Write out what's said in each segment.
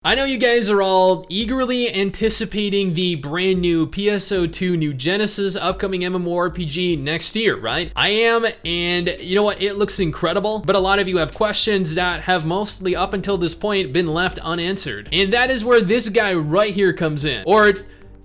I know you guys are all eagerly anticipating the brand new PSO2 New Genesis upcoming MMORPG next year, right? I am, and you know what? It looks incredible, but a lot of you have questions that have mostly up until this point been left unanswered. And that is where this guy right here comes in. Or,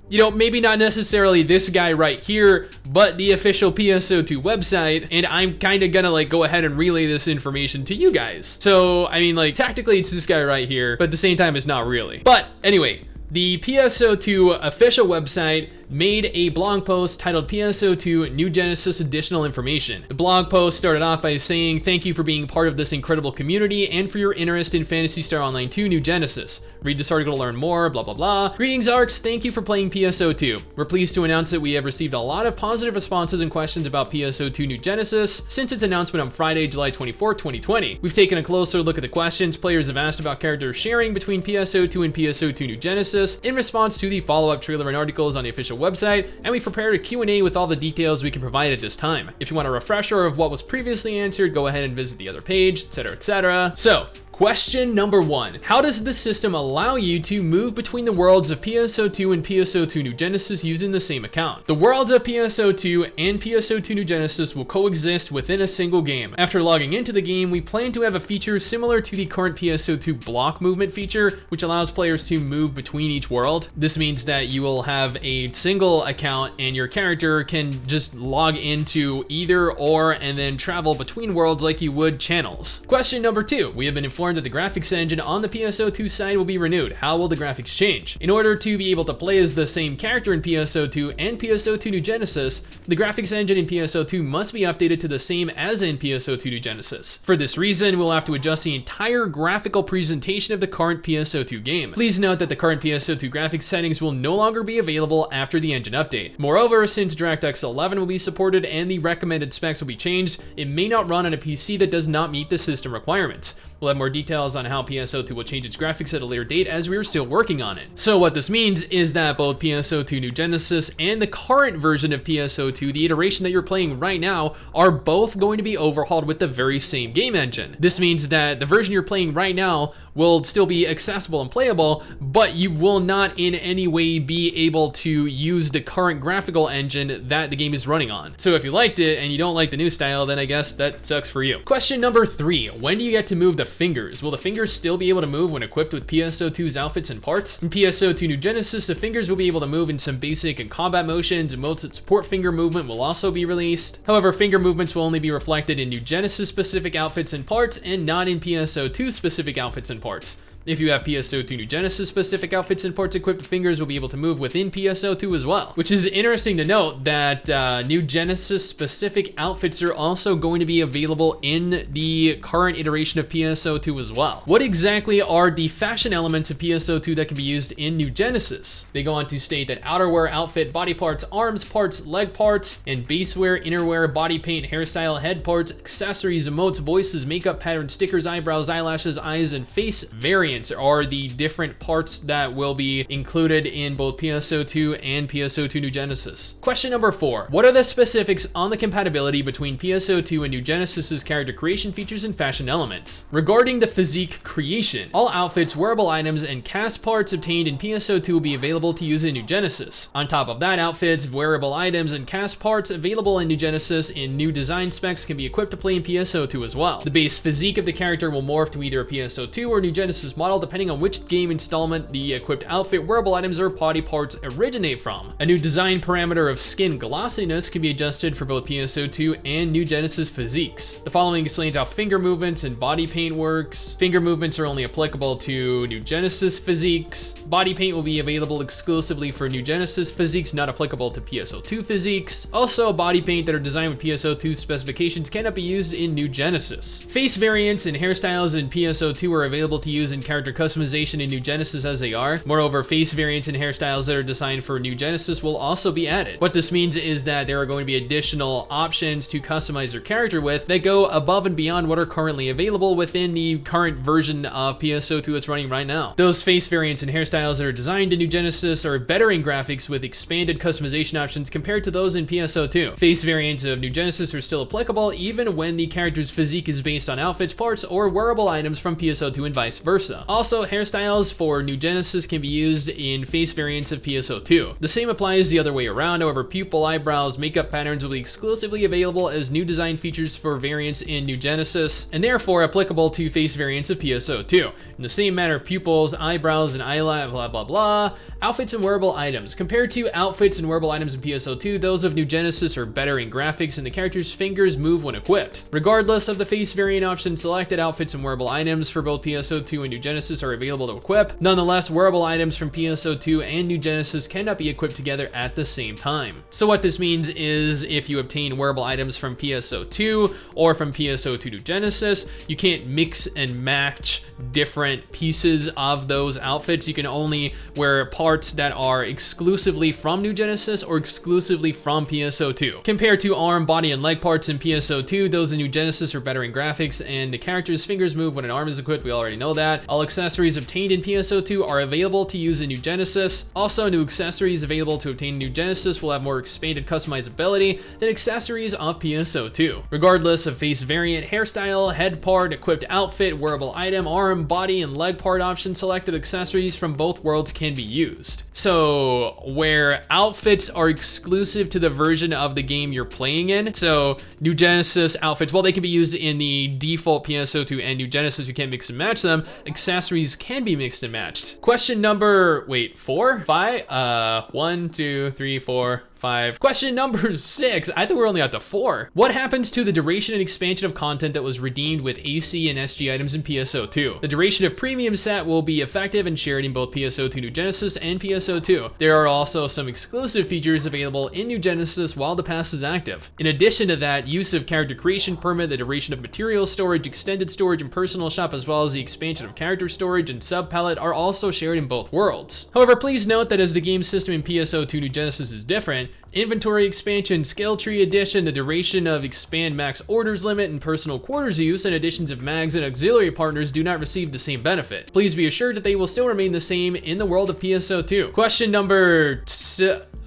you know, maybe not necessarily this guy right here, but the official PSO2 website, and I'm kind of gonna go ahead and relay this information to you guys. So, I mean, technically it's this guy right here, but at the same time it's not really. But anyway, the PSO2 official website made a blog post titled PSO2 New Genesis Additional Information. The blog post started off by saying, "Thank you for being part of this incredible community and for your interest in Phantasy Star Online 2 New Genesis. Read this article to learn more, blah, blah, blah. Greetings, Arcs. Thank you for playing PSO2. We're pleased to announce that we have received a lot of positive responses and questions about PSO2 New Genesis since its announcement on Friday, July 24, 2020. We've taken a closer look at the questions players have asked about character sharing between PSO2 and PSO2 New Genesis in response to the follow-up trailer and articles on the official website, and we prepared a Q&A with all the details we can provide at this time. If you want a refresher of what was previously answered, go ahead and visit the other page, etc., etc. So, question number 1. How does the system allow you to move between the worlds of PSO2 and PSO2 New Genesis using the same account? The worlds of PSO2 and PSO2 New Genesis will coexist within a single game. After logging into the game, we plan to have a feature similar to the current PSO2 block movement feature, which allows players to move between each world. This means that you will have a single account and your character can just log into either or and then travel between worlds like you would channels. Question number 2. We have been informed that the graphics engine on the PSO2 side will be renewed. How will the graphics change? In order to be able to play as the same character in PSO2 and PSO2 New Genesis, the graphics engine in PSO2 must be updated to the same as in PSO2 New Genesis. For this reason, we'll have to adjust the entire graphical presentation of the current PSO2 game. Please note that the current PSO2 graphics settings will no longer be available after the engine update. Moreover, since DirectX 11 will be supported and the recommended specs will be changed, it may not run on a PC that does not meet the system requirements. We'll have more details on how PSO2 will change its graphics at a later date as we are still working on it. So what this means is that both PSO2 New Genesis and the current version of PSO2, the iteration that you're playing right now, are both going to be overhauled with the very same game engine. This means that the version you're playing right now will still be accessible and playable, but you will not in any way be able to use the current graphical engine that the game is running on. So if you liked it and you don't like the new style, then I guess that sucks for you. Question number 3. When do you get to move the fingers? Will the fingers still be able to move when equipped with PSO2's outfits and parts? In PSO2 New Genesis, the fingers will be able to move in some basic and combat motions, and modes that support finger movement will also be released. However, finger movements will only be reflected in New Genesis specific outfits and parts and not in PSO2 specific outfits and parts. If you have PSO2 New Genesis specific outfits and parts equipped, fingers will be able to move within PSO2 as well. Which is interesting to note that New Genesis specific outfits are also going to be available in the current iteration of PSO2 as well. What exactly are the fashion elements of PSO2 that can be used in New Genesis? They go on to state that outerwear, outfit, body parts, arms parts, leg parts, and basewear, innerwear, body paint, hairstyle, head parts, accessories, emotes, voices, makeup patterns, stickers, eyebrows, eyelashes, eyes, and face variants are the different parts that will be included in both PSO2 and PSO2 New Genesis. Question number 4. What are the specifics on the compatibility between PSO2 and New Genesis's character creation features and fashion elements? Regarding the physique creation, all outfits, wearable items, and cast parts obtained in PSO2 will be available to use in New Genesis. On top of that, outfits, wearable items, and cast parts available in New Genesis in new design specs can be equipped to play in PSO2 as well. The base physique of the character will morph to either a PSO2 or New Genesis model depending on which game installment the equipped outfit, wearable items, or body parts originate from. A new design parameter of skin glossiness can be adjusted for both PSO2 and New Genesis physiques. The following explains how finger movements and body paint works. Finger movements are only applicable to New Genesis physiques. Body paint will be available exclusively for New Genesis physiques, not applicable to PSO2 physiques. Also, body paint that are designed with PSO2 specifications cannot be used in New Genesis. Face variants and hairstyles in PSO2 are available to use in character customization in New Genesis as they are. Moreover, face variants and hairstyles that are designed for New Genesis will also be added. What this means is that there are going to be additional options to customize your character with that go above and beyond what are currently available within the current version of PSO2 that's running right now. Those face variants and hairstyles that are designed in New Genesis are better in graphics with expanded customization options compared to those in PSO2. Face variants of New Genesis are still applicable even when the character's physique is based on outfits, parts, or wearable items from PSO2 and vice versa. versa. Also, hairstyles for New Genesis can be used in face variants of PSO2. The same applies the other way around, however, pupil, eyebrows, makeup patterns will be exclusively available as new design features for variants in New Genesis, and therefore applicable to face variants of PSO2. In the same manner, pupils, eyebrows, and eyelash, blah blah blah. Outfits and wearable items. Compared to outfits and wearable items in PSO2, those of New Genesis are better in graphics and the character's fingers move when equipped. Regardless of the face variant option selected, outfits and wearable items for both PSO2 and New Genesis are available to equip. Nonetheless, wearable items from PSO2 and New Genesis cannot be equipped together at the same time. So what this means is if you obtain wearable items from PSO2 or from PSO2 New Genesis, you can't mix and match different pieces of those outfits. You can only wear parts that are exclusively from New Genesis or exclusively from PSO2. Compared to arm, body, and leg parts in PSO2, those in New Genesis are better in graphics and the character's fingers move when an arm is equipped. We already know that. All accessories obtained in PSO2 are available to use in New Genesis. Also, new accessories available to obtain in New Genesis will have more expanded customizability than accessories of PSO2. Regardless of face variant, hairstyle, head part, equipped outfit, wearable item, arm, body, and leg part option selected accessories from both worlds can be used. So where outfits are exclusive to the version of the game you're playing in, so New Genesis outfits, well, they can be used in the default PSO2 and New Genesis, you can't mix and match them. Accessories can be mixed and matched. Question number, wait, 4? 5? 1, 2, 3, 4, 5. Question number 6. I think we're only at the 4. What happens to the duration and expansion of content that was redeemed with AC and SG items in PSO2? The duration of premium set will be effective and shared in both PSO2 New Genesis and PSO2. There are also some exclusive features available in New Genesis while the pass is active. In addition to that, use of character creation permit, the duration of material storage, extended storage, and personal shop, as well as the expansion of character storage and sub palette are also shared in both worlds. However, please note that as the game system in PSO2 New Genesis is different, inventory expansion, skill tree addition, the duration of expand max orders limit, and personal quarters use, and additions of mags and auxiliary partners do not receive the same benefit. Please be assured that they will still remain the same in the world of PSO2. Question number...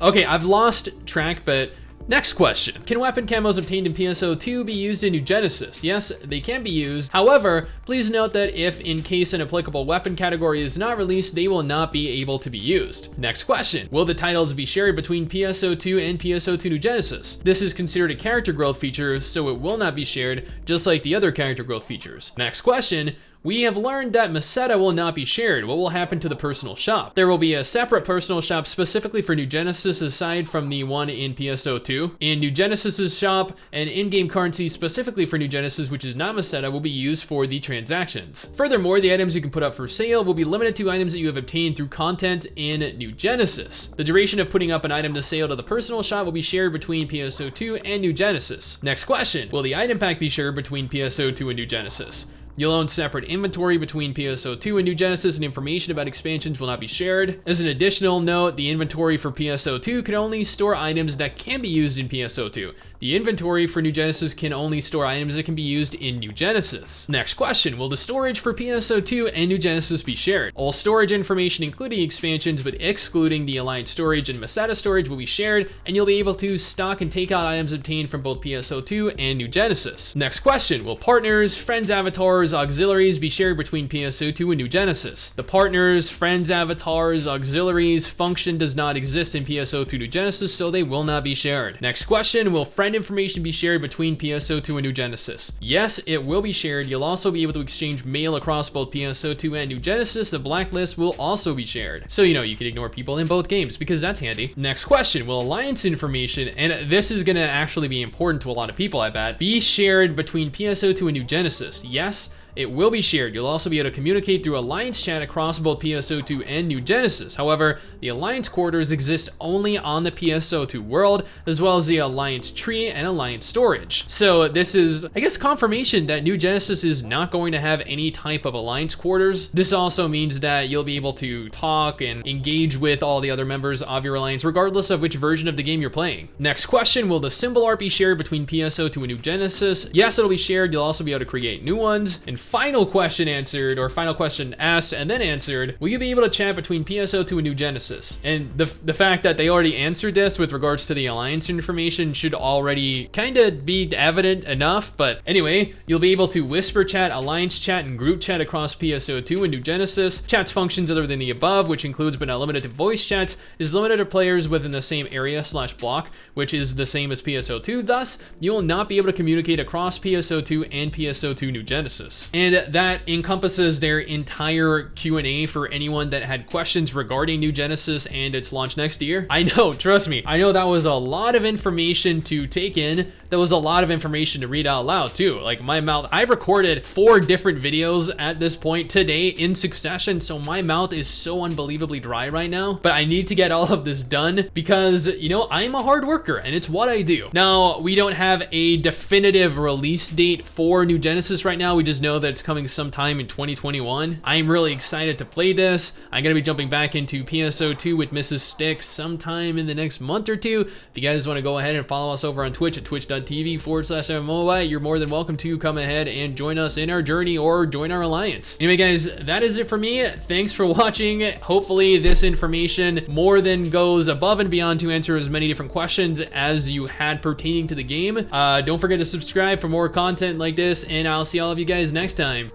Okay, I've lost track, but... Next question. Can weapon camos obtained in PSO2 be used in New Genesis? Yes, they can be used. However, please note that if in case an applicable weapon category is not released, they will not be able to be used. Next question. Will the titles be shared between PSO2 and PSO2 New Genesis? This is considered a character growth feature, so it will not be shared, just like the other character growth features. Next question. We have learned that Meseta will not be shared. What will happen to the personal shop? There will be a separate personal shop specifically for New Genesis aside from the one in PSO2. In New Genesis's shop, an in-game currency specifically for New Genesis, which is not Meseta, will be used for the transactions. Furthermore, the items you can put up for sale will be limited to items that you have obtained through content in New Genesis. The duration of putting up an item to sale to the personal shop will be shared between PSO2 and New Genesis. Next question. Will the item pack be shared between PSO2 and New Genesis? You'll own separate inventory between PSO2 and New Genesis, and information about expansions will not be shared. As an additional note, the inventory for PSO2 can only store items that can be used in PSO2. The inventory for New Genesis can only store items that can be used in New Genesis. Next question, will the storage for PSO2 and New Genesis be shared? All storage information, including expansions, but excluding the Alliance storage and Meseta storage, will be shared, and you'll be able to stock and take out items obtained from both PSO2 and New Genesis. Next question, will partners, friends, avatars, auxiliaries be shared between PSO2 and New Genesis? The partners, friends, avatars, auxiliaries function does not exist in PSO2 New Genesis, so they will not be shared. Next question, will friend information be shared between PSO2 and New Genesis? Yes, it will be shared. You'll also be able to exchange mail across both PSO2 and New Genesis. The blacklist will also be shared. So, you can ignore people in both games because that's handy. Next question, will Alliance information, and this is gonna actually be important to a lot of people, I bet, be shared between PSO2 and New Genesis? Yes, it will be shared. You'll also be able to communicate through Alliance chat across both PSO2 and New Genesis. However, the Alliance quarters exist only on the PSO2 world, as well as the Alliance tree and Alliance storage. So this is, I guess, confirmation that New Genesis is not going to have any type of Alliance quarters. This also means that you'll be able to talk and engage with all the other members of your Alliance, regardless of which version of the game you're playing. Next question, will the symbol art be shared between PSO2 and New Genesis? Yes, it'll be shared. You'll also be able to create new ones. And final question answered, or final question asked and then answered, will you be able to chat between PSO2 and New Genesis? And the fact that they already answered this with regards to the alliance information should already kind of be evident enough. But anyway, you'll be able to whisper chat, alliance chat, and group chat across PSO2 and New Genesis. Chat's functions other than the above, which includes but not limited to voice chats, is limited to players within the same area/block, which is the same as PSO2. Thus, you will not be able to communicate across PSO2 and PSO2 New Genesis. And that encompasses their entire Q&A for anyone that had questions regarding New Genesis and its launch next year. I know, trust me, I know that was a lot of information to take in. That was a lot of information to read out loud too. Like my mouth, I've recorded 4 different videos at this point today in succession, so my mouth is so unbelievably dry right now. But I need to get all of this done because, you know, I'm a hard worker and it's what I do. Now, we don't have a definitive release date for New Genesis right now. We just know that it's coming sometime in 2021. I'm really excited to play this. I'm gonna be jumping back into PSO2 with Mrs. Sticks sometime in the next month or two. If you guys want to go ahead and follow us over on Twitch at twitch.tv/MMOI, you're more than welcome to come ahead and join us in our journey or join our alliance. Anyway, guys, that is it for me. Thanks for watching. Hopefully this information more than goes above and beyond to answer as many different questions as you had pertaining to the game. Don't forget to subscribe for more content like this, and I'll see all of you guys next time.